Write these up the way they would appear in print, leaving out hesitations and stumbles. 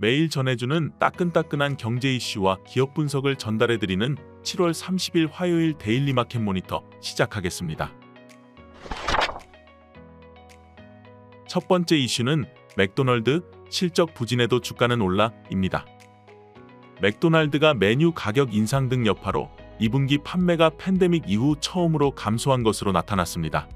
매일 전해주는 따끈따끈한 경제 이슈와 기업 분석을 전달해드리는 7월 30일 화요일 데일리 마켓 모니터 시작하겠습니다. 첫 번째 이슈는 맥도널드 실적 부진에도 주가는 올라입니다. 맥도날드가 메뉴 가격 인상 등 여파로 2분기 판매가 팬데믹 이후 처음으로 감소한 것으로 나타났습니다.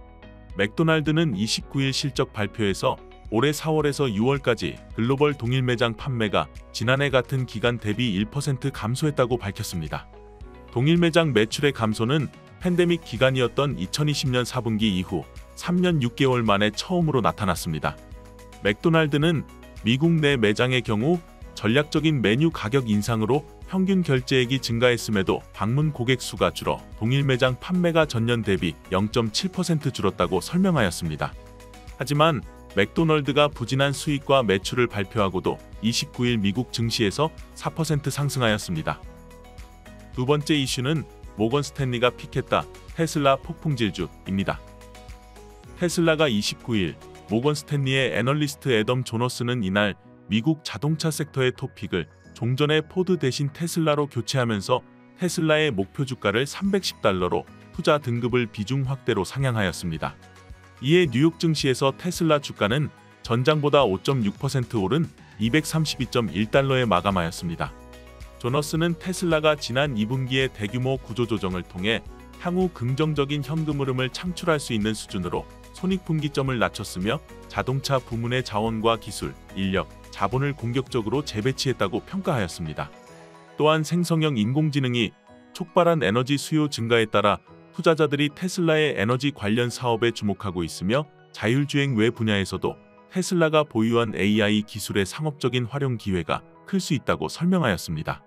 맥도날드는 29일 실적 발표에서 올해 4월에서 6월까지 글로벌 동일 매장 판매가 지난해 같은 기간 대비 1% 감소했다고 밝혔습니다. 동일 매장 매출의 감소는 팬데믹 기간이었던 2020년 4분기 이후 3년 6개월 만에 처음으로 나타났습니다. 맥도날드는 미국 내 매장의 경우 전략적인 메뉴 가격 인상으로 평균 결제액이 증가했음에도 방문 고객 수가 줄어 동일 매장 판매가 전년 대비 0.7% 줄었다고 설명하였습니다. 하지만 맥도널드가 부진한 수익과 매출을 발표하고도 29일 미국 증시에서 4% 상승하였습니다. 두 번째 이슈는 모건 스탠리가 픽했다. 테슬라 폭풍질주입니다. 테슬라가 29일 모건 스탠리의 애널리스트 애덤 조너스는 이날 미국 자동차 섹터의 토픽을 종전의 포드 대신 테슬라로 교체하면서 테슬라의 목표 주가를 $310로 투자 등급을 비중 확대로 상향하였습니다. 이에 뉴욕 증시에서 테슬라 주가는 전장보다 5.6% 오른 $232.1에 마감하였습니다. 조너스는 테슬라가 지난 2분기에 대규모 구조조정을 통해 향후 긍정적인 현금 흐름을 창출할 수 있는 수준으로 손익분기점을 낮췄으며 자동차 부문의 자원과 기술, 인력, 자본을 공격적으로 재배치했다고 평가하였습니다. 또한 생성형 인공지능이 촉발한 에너지 수요 증가에 따라 투자자들이 테슬라의 에너지 관련 사업에 주목하고 있으며 자율주행 외 분야에서도 테슬라가 보유한 AI 기술의 상업적인 활용 기회가 클 수 있다고 설명하였습니다.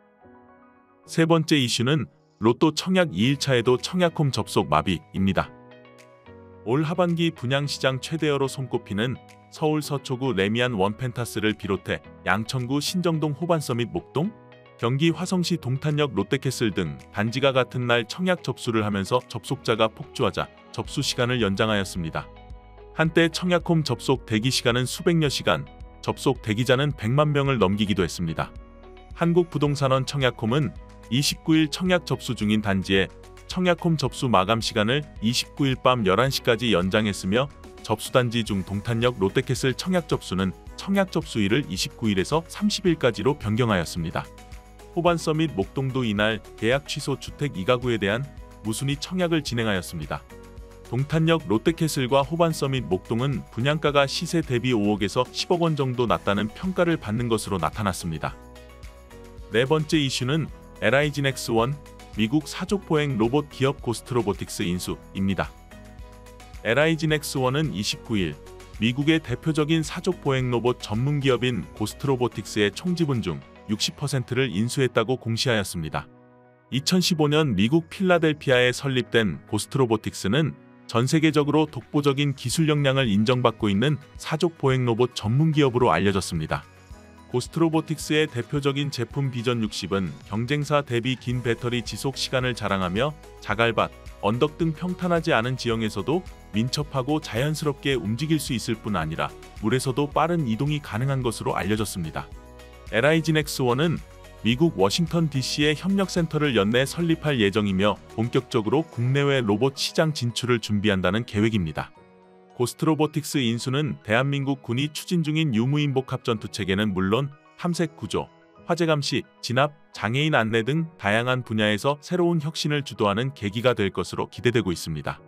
세 번째 이슈는 로또 청약 2일차에도 청약홈 접속 마비입니다. 올 하반기 분양시장 최대어로 손꼽히는 서울 서초구 레미안 원펜타스를 비롯해 양천구 신정동 호반서밋 목동, 경기 화성시 동탄역 롯데캐슬 등 단지가 같은 날 청약 접수를 하면서 접속자가 폭주하자 접수 시간을 연장하였습니다. 한때 청약홈 접속 대기 시간은 수백여 시간, 접속 대기자는 100만 명을 넘기기도 했습니다. 한국부동산원 청약홈은 29일 청약 접수 중인 단지에 청약홈 접수 마감 시간을 29일 밤 11시까지 연장했으며 접수단지 중 동탄역 롯데캐슬 청약 접수는 청약 접수일을 29일에서 30일까지로 변경하였습니다. 호반서밋 목동도 이날 계약 취소 주택 2가구에 대한 무순위 청약을 진행하였습니다. 동탄역 롯데캐슬과 호반서밋 목동은 분양가가 시세 대비 5억에서 10억 원 정도 낮다는 평가를 받는 것으로 나타났습니다. 네 번째 이슈는 LIG넥스1, 미국 사족보행 로봇 기업 고스트로보틱스 인수입니다. LIG넥스1은 29일 미국의 대표적인 사족보행 로봇 전문 기업인 고스트로보틱스의 총지분 중 60%를 인수했다고 공시하였습니다. 2015년 미국 필라델피아에 설립된 고스트로보틱스는 전 세계적으로 독보적인 기술 역량을 인정받고 있는 사족보행 로봇 전문 기업으로 알려졌습니다. 고스트로보틱스의 대표적인 제품 비전 60은 경쟁사 대비 긴 배터리 지속 시간을 자랑하며 자갈밭, 언덕 등 평탄하지 않은 지형에서도 민첩하고 자연스럽게 움직일 수 있을 뿐 아니라 물에서도 빠른 이동이 가능한 것으로 알려졌습니다. LIG넥스1은 미국 워싱턴 DC에 협력센터를 연내 설립할 예정이며 본격적으로 국내외 로봇 시장 진출을 준비한다는 계획입니다. 고스트로보틱스 인수는 대한민국 군이 추진 중인 유무인 복합전투체계는 물론 탐색 구조, 화재 감시, 진압, 장애인 안내 등 다양한 분야에서 새로운 혁신을 주도하는 계기가 될 것으로 기대되고 있습니다.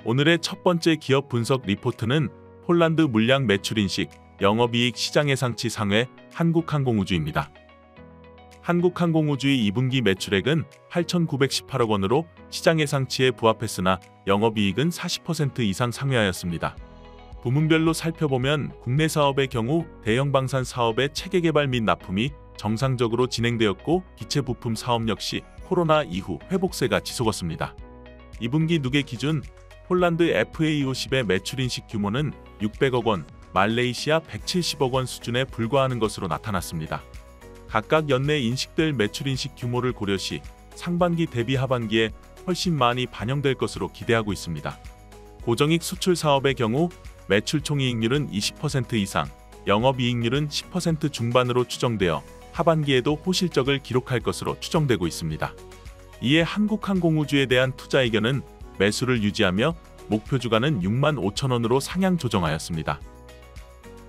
오늘의 첫 번째 기업 분석 리포트는 폴란드 물량 매출 인식, 영업이익 시장 예상치 상회 한국항공우주입니다. 한국항공우주의 2분기 매출액은 8,918억 원으로 시장 예상치에 부합했으나 영업이익은 40% 이상 상회하였습니다. 부문별로 살펴보면 국내 사업의 경우 대형 방산 사업의 체계 개발 및 납품이 정상적으로 진행되었고 기체 부품 사업 역시 코로나 이후 회복세가 지속었습니다. 2분기 누계 기준 폴란드 FA50의 매출 인식 규모는 600억 원, 말레이시아 170억 원 수준에 불과하는 것으로 나타났습니다. 각각 연내 인식될 매출 인식 규모를 고려시 상반기 대비 하반기에 훨씬 많이 반영될 것으로 기대하고 있습니다. 고정익 수출 사업의 경우 매출 총이익률은 20% 이상, 영업이익률은 10% 중반으로 추정되어 하반기에도 호실적을 기록할 것으로 추정되고 있습니다. 이에 한국항공우주에 대한 투자 의견은 매수를 유지하며 목표 주가는 65,000원으로 상향 조정하였습니다.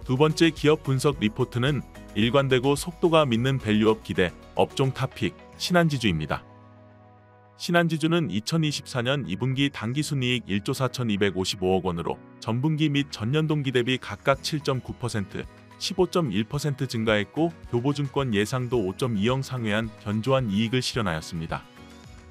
두 번째 기업 분석 리포트는 일관되고 속도가 믿는 밸류업 기대, 업종 탑픽, 신한지주입니다. 신한지주는 2024년 2분기 당기순이익 1조 4,255억 원으로 전분기 및 전년 동기 대비 각각 7.9%, 15.1% 증가했고 교보증권 예상도 5.20 상회한 견조한 이익을 실현하였습니다.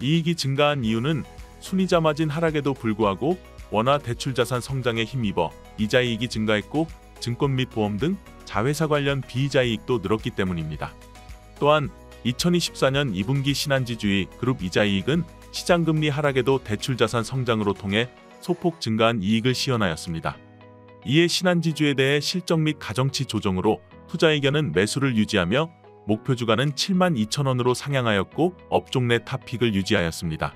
이익이 증가한 이유는 순이자 마진 하락에도 불구하고 원화 대출자산 성장에 힘입어 이자이익이 증가했고 증권 및 보험 등 자회사 관련 비이자이익도 늘었기 때문입니다. 또한 2024년 2분기 신한지주의 그룹 이자이익은 시장금리 하락에도 대출자산 성장으로 통해 소폭 증가한 이익을 시현하였습니다. 이에 신한지주에 대해 실적 및 가정치 조정으로 투자 의견은 매수를 유지하며 목표 주가는 72,000원으로 상향하였고 업종 내 탑픽을 유지하였습니다.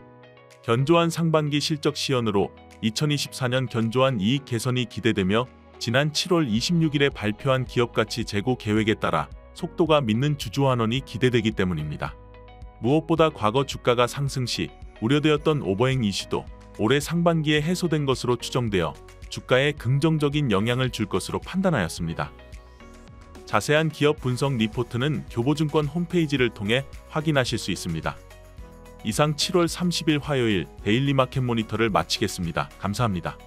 견조한 상반기 실적 시현으로 2024년 견조한 이익 개선이 기대되며 지난 7월 26일에 발표한 기업가치 재고 계획에 따라 속도가 믿는 주주환원이 기대되기 때문입니다. 무엇보다 과거 주가가 상승 시 우려되었던 오버행 이슈도 올해 상반기에 해소된 것으로 추정되어 주가에 긍정적인 영향을 줄 것으로 판단하였습니다. 자세한 기업 분석 리포트는 교보증권 홈페이지를 통해 확인하실 수 있습니다. 이상 7월 30일 화요일 데일리 마켓 모니터를 마치겠습니다. 감사합니다.